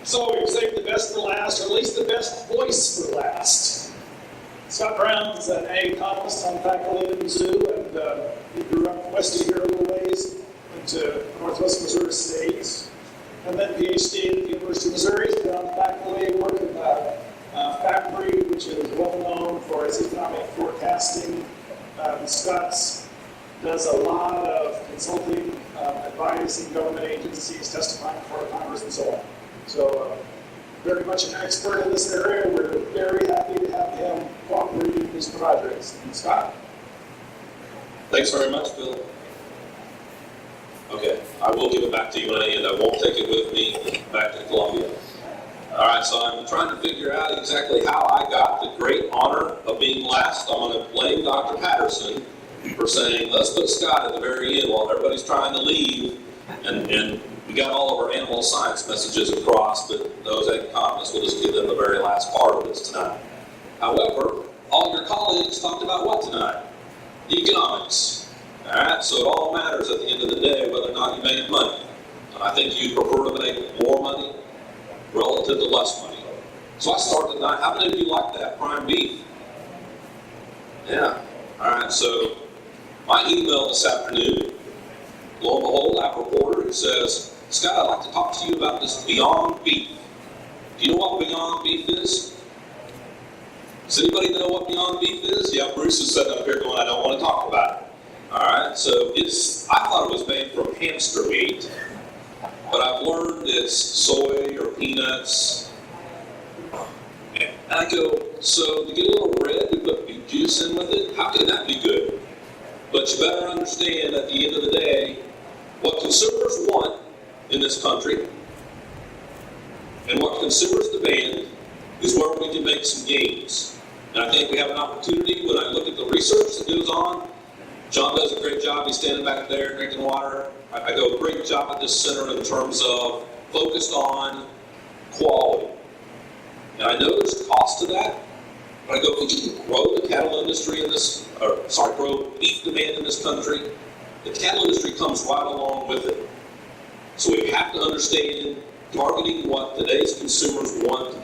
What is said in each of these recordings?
So we saved the best for last, or at least the best voice for last. Scott Brown is an economist on faculty at Mizzou, and he grew up west of here a little ways, went to Northwest Missouri State, and then PhD at the University of Missouri. He's been on faculty, worked at Factory, which is well known for its economic forecasting. Scott does a lot of consulting, advising government agencies, testifying before Congress, and so on. So, very much an expert in this area. We're very happy to have him cooperating in these projects. And Scott? Thanks very much, Bill. Okay, I will give it back to you when I end. I won't take it with me back to Columbia. All right, so I'm trying to figure out exactly how I got the great honor of being last. I'm going to blame Dr. Patterson for saying, let's put Scott at the very end while everybody's trying to leave. And we got all of our animal science messages across, but those economists, we'll just give them the very last part of this tonight. However, all your colleagues talked about what tonight? Economics. All right, so it all matters at the end of the day whether or not you make money. I think you'd prefer to make more money relative to less money. So I started tonight. How many of you like that prime beef? Yeah. All right, so my email this afternoon, lo and behold, I have a reporter who says, Scott, I'd like to talk to you about this Beyond Beef. Do you know what Beyond Beef is? Does anybody know what Beyond Beef is? Yeah, Bruce is sitting up here going, I don't want to talk about it. All right, so I thought it was made from hamster meat, but I've learned it's soy or peanuts. And I go, so to get a little red, we put beet juice in with it? How can that be good? But you better understand at the end of the day, what consumers want in this country and what consumers demand is where we can make some gains. And I think we have an opportunity when I look at the research that goes on. John does a great job. He's standing back there drinking water. I go, great job at this center in terms of focused on quality. And I know there's a cost to that, but I go, if we can grow the cattle industry in this, grow beef demand in this country, the cattle industry comes right along with it. So we have to understand targeting what today's consumers want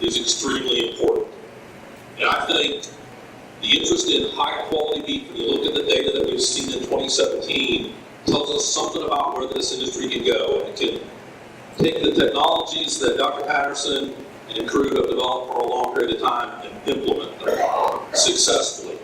is extremely important. And I think the interest in high quality beef, when you look at the data that we've seen in 2017, tells us something about where this industry can go. And it can take the technologies that Dr. Patterson and crew have developed for a long period of time and implement them successfully.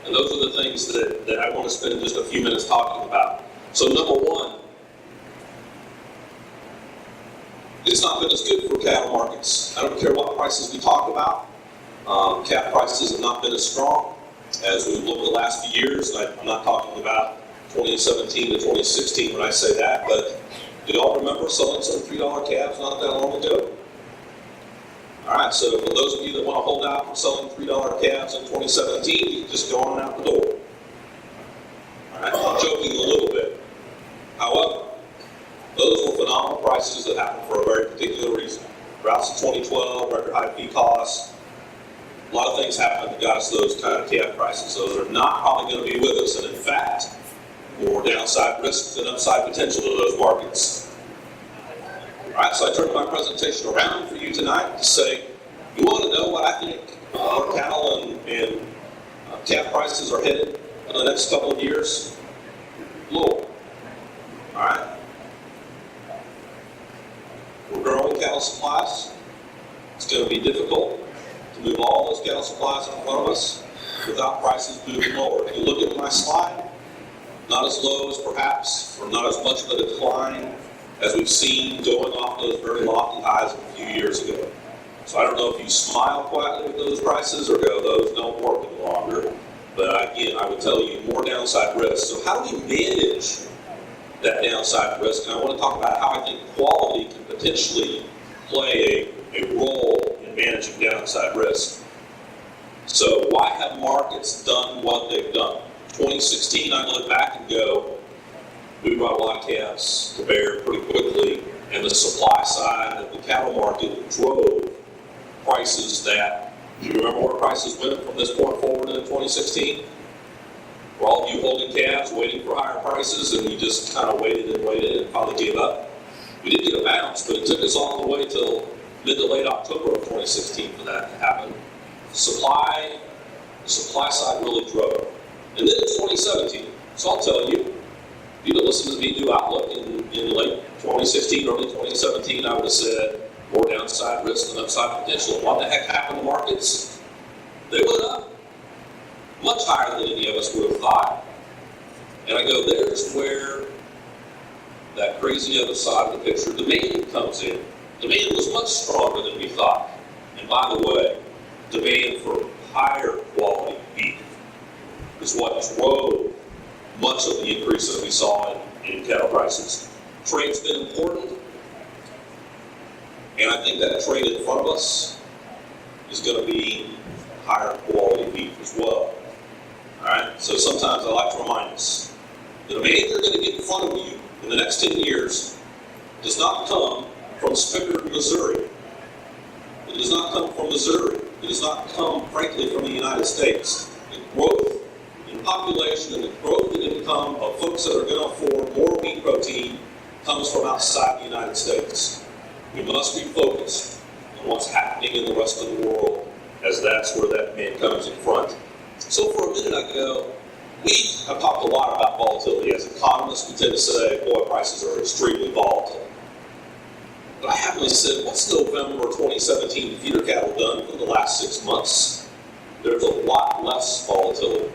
And those are the things that I want to spend just a few minutes talking about. So number one, it's not been as good for cattle markets. I don't care what prices we talk about. Calf prices have not been as strong as we've looked the last few years. I'm not talking about 2017 to 2016 when I say that, but do y'all remember selling some $3 calves not that long ago? All right, so for those of you that want to hold out for selling $3 calves in 2017, you can just go on out the door. All right, I'm joking a little bit. However, those were phenomenal prices that happened for a very particular reason. Droughts of 2012, record high feed costs, a lot of things happened that got us those kind of calf prices. Those are not probably going to be with us, and in fact, more downside risk than upside potential to those markets. All right, so I turned my presentation around for you tonight to say, you want to know what I think our cattle and calf prices are headed in the next couple of years? Lower. All right. We're growing cattle supplies. It's going to be difficult to move all those cattle supplies in front of us without prices moving lower. If you look at my slide, not as low as perhaps, or not as much of a decline as we've seen going off those very lofty highs a few years ago. So I don't know if you smile quietly with those prices or go, those don't work any longer. But again, I would tell you more downside risk. So how do we manage that downside risk? And I want to talk about how I think quality can potentially play a role in managing downside risk. So why have markets done what they've done? 2016, I look back and go, we brought a lot of calves to bear pretty quickly, and the supply side of the cattle market drove prices that, do you remember where prices went from this point forward in 2016? Were all of you holding calves, waiting for higher prices, and you just kind of waited and finally gave up? We did get a bounce, but it took us all the way till mid to late October of 2016 for that to happen. The supply side really drove. And then in 2017, so I'll tell you, if you'd have listened to me do Outlook in late 2016, early 2017, I would have said more downside risk than upside potential. What the heck happened to markets? They went up much higher than any of us would have thought. And I go, there's where that crazy other side of the picture, demand comes in. Demand was much stronger than we thought. And by the way, demand for higher quality beef is what drove much of the increase that we saw in cattle prices. Trade's been important, and I think that trade in front of us is going to be higher quality beef as well. All right, so sometimes I like to remind us, the demand you're going to get in front of you in the next 10 years does not come from Spicker, Missouri. It does not come from Missouri. It does not come, frankly, from the United States. The growth in population and the growth in income of folks that are going to afford more meat protein comes from outside the United States. We must be focused on what's happening in the rest of the world, as that's where that demand comes in front. So for a minute I go, we have talked a lot about volatility. As economists, we tend to say oil prices are extremely volatile. But I happily said, what's November 2017 feeder cattle done for the last 6 months? There's a lot less volatility.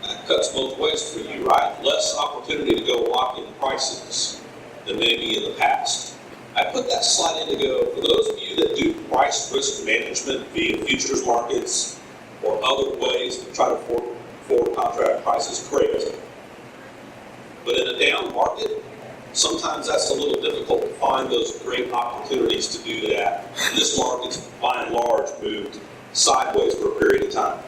That cuts both ways for you, right? Less opportunity to go lock in prices than maybe in the past. I put that slide in to go, for those of you that do price risk management via futures markets or other ways to try to forward contract prices, great. But in a down market, sometimes that's a little difficult to find those great opportunities to do that. And this market's by and large moved sideways for a period of time.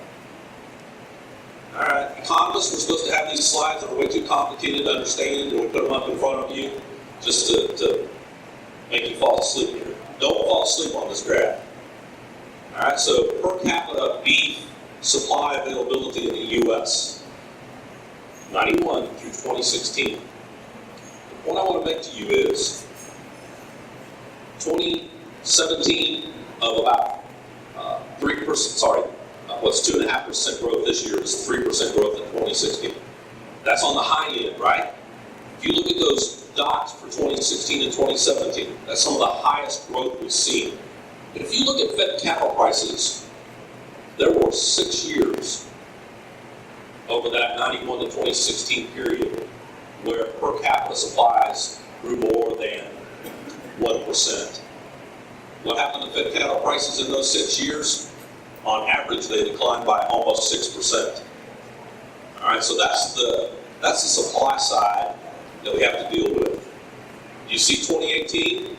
All right, economists, we're supposed to have these slides that are way too complicated to understand, and we put them up in front of you just to make you fall asleep here. Don't fall asleep on this graph. All right, so per capita beef supply availability in the U.S., 91 through 2016. The point I want to make to you is 2017 of about 3%, what's 2.5% growth this year is 3% growth in 2016. That's on the high end, right? If you look at those dots for 2016 and 2017, that's some of the highest growth we've seen. If you look at fed cattle prices, there were 6 years over that 91 to 2016 period where per capita supplies grew more than 1%. What happened to fed cattle prices in those 6 years? On average, they declined by almost 6%. All right, so that's the supply side that we have to deal with. Do you see 2018?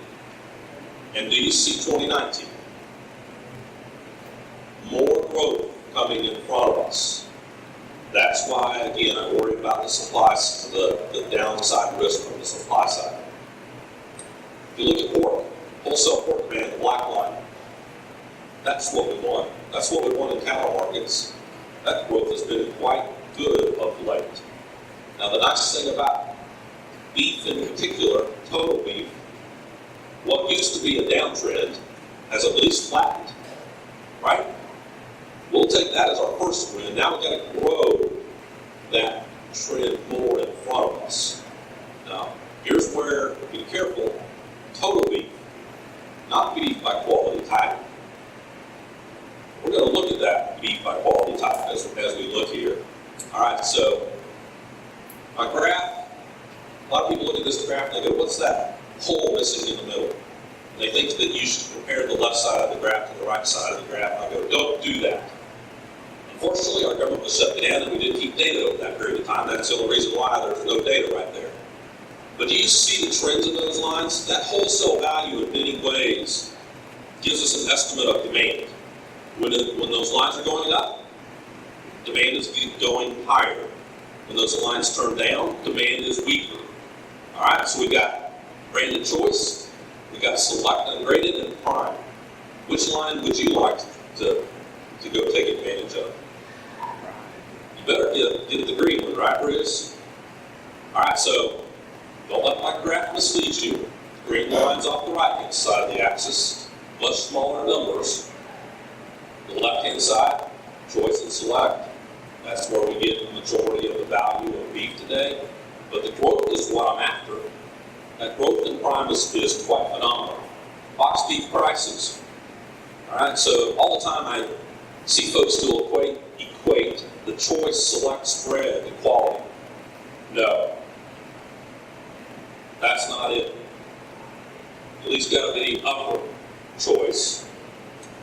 And do you see 2019? More growth coming in front of us. That's why, again, I worry about the supply, the downside risk from the supply side. If you look at pork, wholesale pork demand, the black line, that's what we want. That's what we want in cattle markets. That growth has been quite good of late. Now, the nice thing about beef in particular, total beef, what used to be a downtrend has at least flattened, right? We'll take that as our first win. Now we've got to grow that trend more in front of us. Now, here's where, be careful, total beef, not beef by quality type. We're going to look at that beef by quality type as we look here. All right, so my graph, a lot of people look at this graph and they go, what's that hole missing in the middle? And they think that you should compare the left side of the graph to the right side of the graph. And I go, don't do that. Unfortunately, our government was shut down and we didn't keep data over that period of time. That's the only reason why there's no data right there. But do you see the trends in those lines? That wholesale value in many ways gives us an estimate of demand. When those lines are going up, demand is going higher. When those lines turn down, demand is weaker. All right, so we've got branded choice, we've got select, ungraded, and prime. Which line would you like to go take advantage of? You better get the green one, right, Bruce? All right, so don't let my graph mislead you. Green line's off the right-hand side of the axis, much smaller numbers. The left-hand side, choice and select. That's where we get the majority of the value of beef today. But the growth is what I'm after. That growth in prime is quite phenomenal. Box beef prices. All right, so all the time I see folks still equate the choice, select, spread to quality. No, that's not it. At least got to be upper choice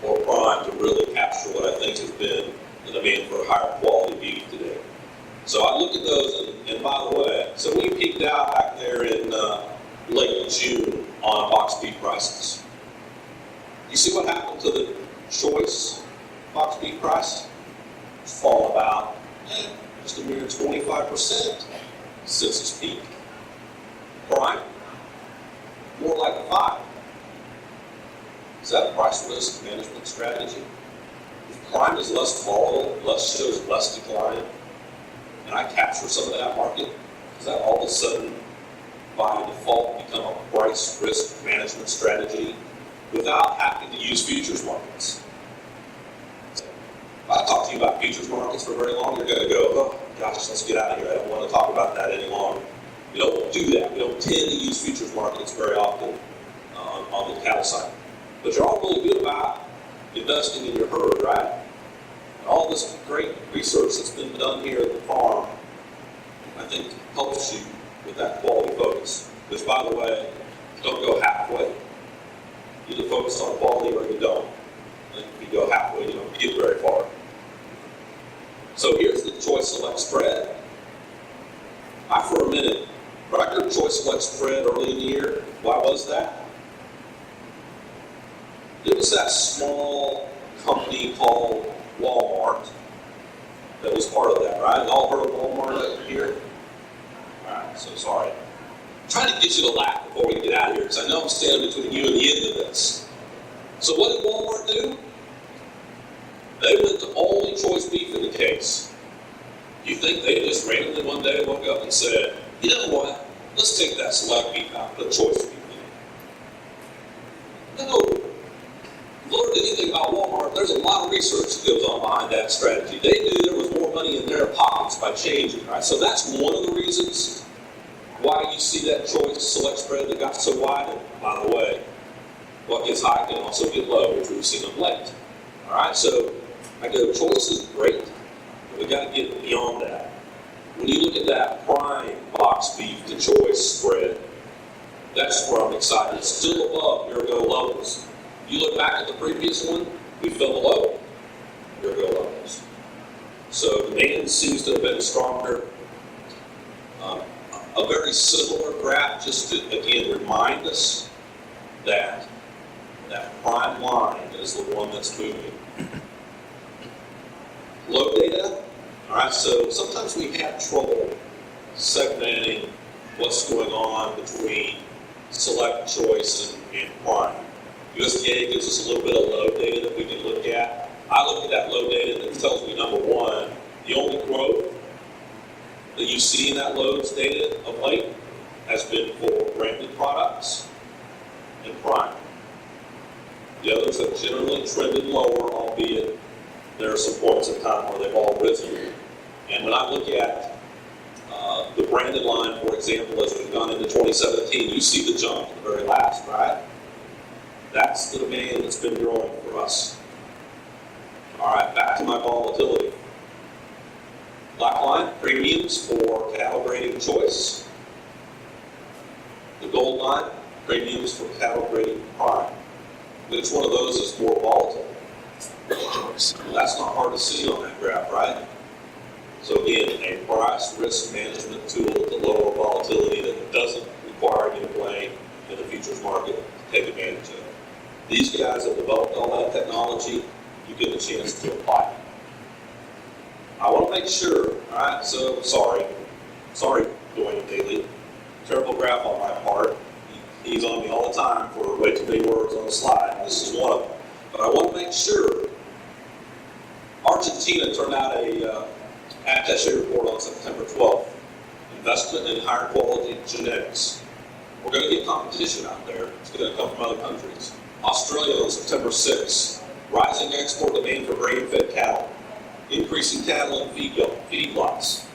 or prime to really capture what I think has been the demand for higher quality beef today. So I look at those, and by the way, so we peaked out back there in late June on box beef prices. You see what happened to the choice box beef price? It's fallen about just a mere 25% since its peak. Prime, more like a 5. Is that a price risk management strategy? If prime is less volatile, shows less decline, and I capture some of that market, does that all of a sudden, by default, become a price risk management strategy without having to use futures markets? If I talk to you about futures markets for very long, you're going to go, oh gosh, let's get out of here. I don't want to talk about that any longer. We don't do that. We don't tend to use futures markets very often on the cattle side. But you're all really good about investing in your herd, right? And all this great research that's been done here at the farm, I think helps you with that quality focus. Which, by the way, don't go halfway. You either focus on quality or you don't. And if you go halfway, you don't get very far. So here's the choice select spread. For a minute, record choice select spread early in the year. Why was that? It was that small company called Walmart that was part of that, right? Y'all heard of Walmart up here? All right, so sorry. I'm trying to get you to laugh before we get out of here, because I know I'm standing between you and the end of this. So what did Walmart do? They went to only choice beef in the case. You think they just randomly one day woke up and said, you know what, let's take that select beef out, put choice beef in it. No. Learned anything about Walmart, there's a lot of research that goes on behind that strategy. They knew there was more money in their pockets by changing, right? So that's one of the reasons why you see that choice select spread that got so wide. And by the way, what gets high can also get low, which we've seen of late. All right, so I go, choice is great, but we got to get beyond that. When you look at that prime box beef to choice spread, that's where I'm excited. It's still above year-ago levels. You look back at the previous one, we fell below year-ago levels. So demand seems to have been stronger. A very similar graph, just to again remind us that that prime line is the one that's moving. Load data. All right, so sometimes we have trouble segmenting what's going on between select, choice, and prime. USDA gives us a little bit of load data that we can look at. I look at that load data that tells me, number one, the only growth that you see in that loads data of late has been for branded products and prime. The others have generally trended lower, albeit there are some points in time where they've all risen. And when I look at the branded line, for example, as we've gone into 2017, you see the jump at the very last, right? That's the demand that's been growing for us. All right, back to my volatility. Black line, premiums for cattle grading choice. The gold line, premiums for cattle grading prime. Which one of those is more volatile? That's not hard to see on that graph, right? So again, a price risk management tool to lower volatility that doesn't require you to play in the futures market to take advantage of. These guys have developed all that technology, you get a chance to apply it. I want to make sure, all right, so sorry, Dwayne Daly, terrible graph on my part. He's on me all the time for way too many words on the slide. This is one of them. But I want to make sure. Argentina turned out a attaché report on September 12th. Investment in higher quality genetics. We're going to get competition out there. It's going to come from other countries. Australia on September 6th, rising export demand for grain-fed cattle, increasing cattle and feedlots.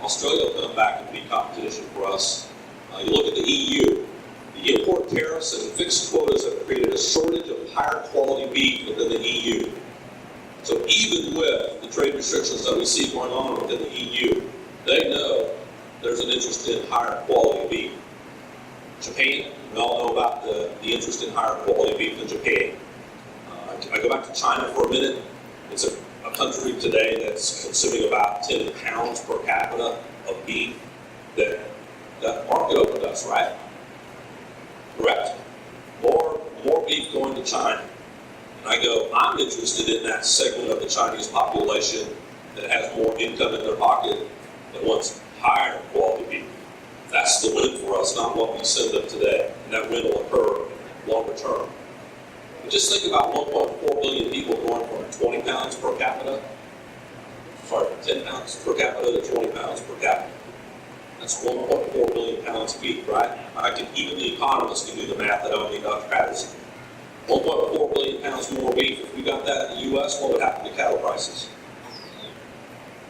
Australia will come back and be competition for us. You look at the EU. The import tariffs and fixed quotas have created a shortage of higher quality beef within the EU. So even with the trade restrictions that we see going on within the EU, they know there's an interest in higher quality beef. Japan, we all know about the interest in higher quality beef in Japan. I go back to China for a minute. It's a country today that's consuming about 10 pounds per capita of beef. That market opened us, right? Correct. More beef going to China. And I go, I'm interested in that segment of the Chinese population that has more income in their pocket that wants higher quality beef. That's the win for us, not what we send them today. And that win will occur longer term. But just think about 1.4 billion people going from 20 pounds per capita, from 10 pounds per capita to 20 pounds per capita. That's 1.4 billion pounds of beef, right? Even the economist can do the math. I don't need Dr. Patterson. 1.4 billion pounds more beef. If we got that in the U.S., what would happen to cattle prices?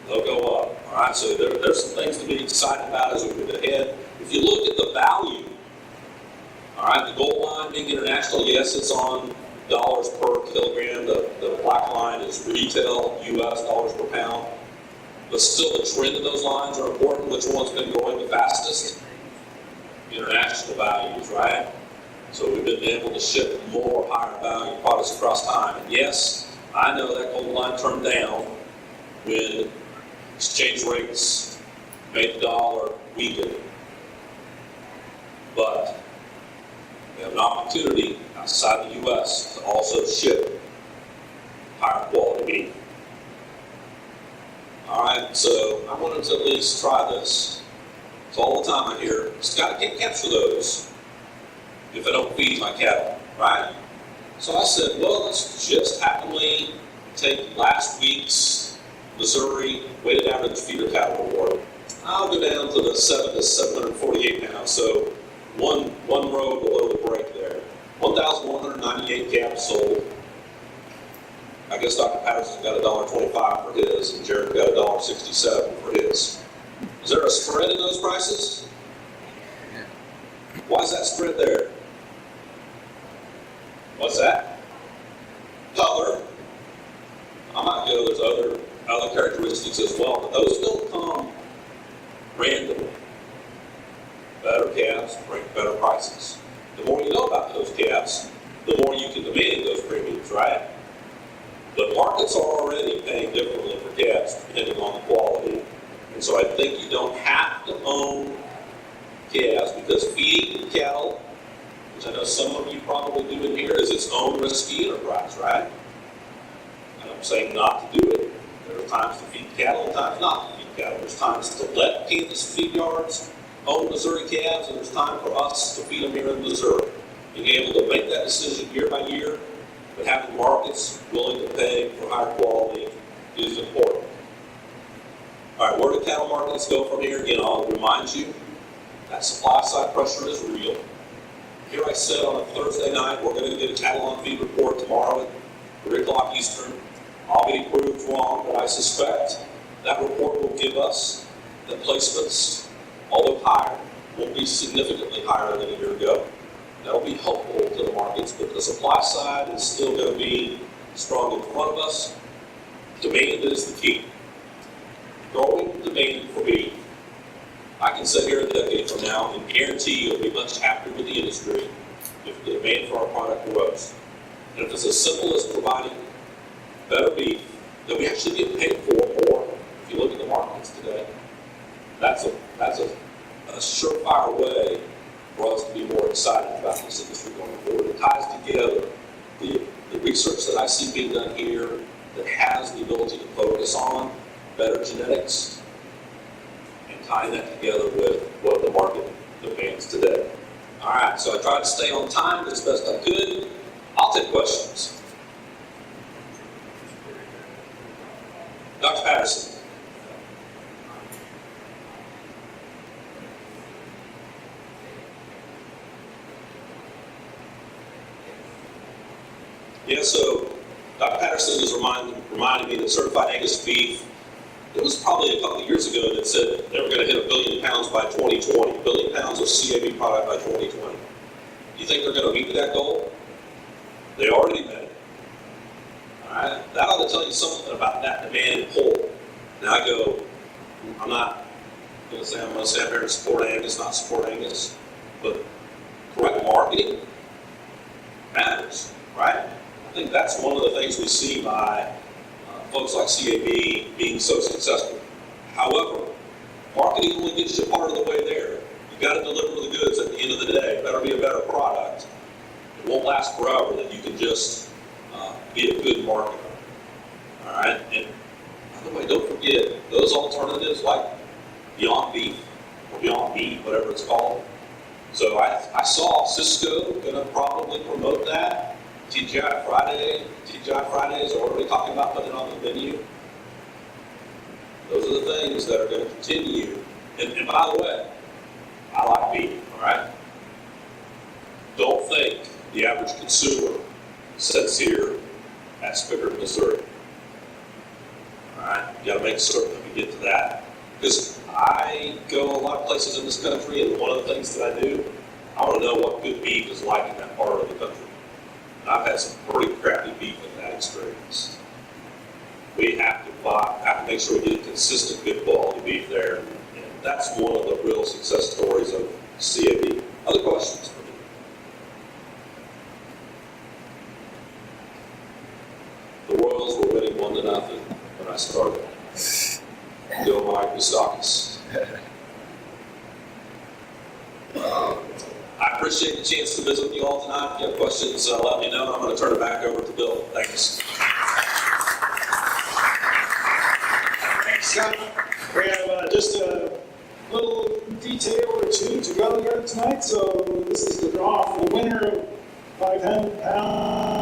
They'll go up. All right, so there's some things to be excited about as we move ahead. If you look at the value, all right, the gold line being international, yes, it's on dollars per kilogram. The black line is retail, U.S. dollars per pound. But still, the trend of those lines are important. Which one's been growing the fastest? International values, right? So we've been able to ship more higher value products across time. And yes, I know that gold line turned down when exchange rates made the dollar weaken. But we have an opportunity outside the U.S. to also ship higher quality beef. All right, so I wanted to at least try this. So all the time I hear, can't capture those if I don't feed my cattle, right? So I said, well, let's just happily take last week's Missouri weighted average feeder cattle reward. I'll go down to the 748 pounds, so one row below the break there. 1,198 calves sold. I guess Dr. Patterson got $1.25 for his, and Jared got $1.67 for his. Is there a spread in those prices? Why is that spread there? What's that? Color. I might go, there's other characteristics as well, but those don't come randomly. Better calves bring better prices. The more you know about those calves, the more you can demand those premiums, right? But markets are already paying differently for calves depending on the quality. And so I think you don't have to own calves because feeding cattle, which I know some of you probably do in here, is its own risky enterprise, right? And I'm saying not to do it. There are times to feed cattle and times not to feed cattle. There's times to let Kansas feed yards own Missouri calves, and there's time for us to feed them here in Missouri. Being able to make that decision year by year, but having markets willing to pay for higher quality is important. All right, where do cattle markets go from here? Again, I'll remind you that supply side pressure is real. Here I said on a Thursday night, we're going to get a cattle on feed report tomorrow at 3 o'clock Eastern. I'll be proved wrong, but I suspect that report will give us the placements, although higher, won't be significantly higher than a year ago. That'll be helpful to the markets, but the supply side is still going to be strong in front of us. Demand is the key. Growing demand for beef. I can sit here a decade from now and guarantee you'll be much happier with the industry if the demand for our product grows. And if it's as simple as providing better beef that we actually get paid for more, if you look at the markets today, that's a surefire way for us to be more excited about this industry going forward. It ties together the research that I see being done here that has the ability to focus on better genetics and tying that together with what the market demands today. All right, so I tried to stay on time as best I could. I'll take questions. Dr. Patterson. Yeah, so Dr. Patterson is reminding me that certified Angus beef, it was probably a couple of years ago that said they were going to hit 1 billion pounds by 2020, 1 billion pounds of CAB product by 2020. You think they're going to meet that goal? They already met it. All right, that ought to tell you something about that demand and pull. Now I'm not going to say I'm here to support Angus, not support Angus, but correct marketing matters, right? I think that's one of the things we see by folks like CAB being so successful. However, marketing only gets you part of the way there. You've got to deliver the goods at the end of the day. It better be a better product. It won't last forever that you can just be a good marketer. All right? And by the way, don't forget, those alternatives like Beyond Beef or Beyond Meat, whatever it's called. So I saw Cisco going to probably promote that. TGI Fridays are already talking about putting it on the menu. Those are the things that are going to continue. And by the way, I like beef, all right? Don't think the average consumer sits here at Spickard, Missouri. All right? You got to make certain that we get to that. Because I go a lot of places in this country, and one of the things that I do, I want to know what good beef is like in that part of the country. And I've had some pretty crappy beef in that experience. We have to make sure we get consistent, good quality beef there. And that's one of the real success stories of CAB. Other questions for me? The Royals were winning 1-0 when I started. Go Mike Moustakis. I appreciate the chance to visit with you all tonight. If you have questions, let me know. I'm going to turn it back over to Bill. Thanks. Thanks, Scott. We have just a little detail or two to go here tonight. So this is the draw for the winner of 500 pounds.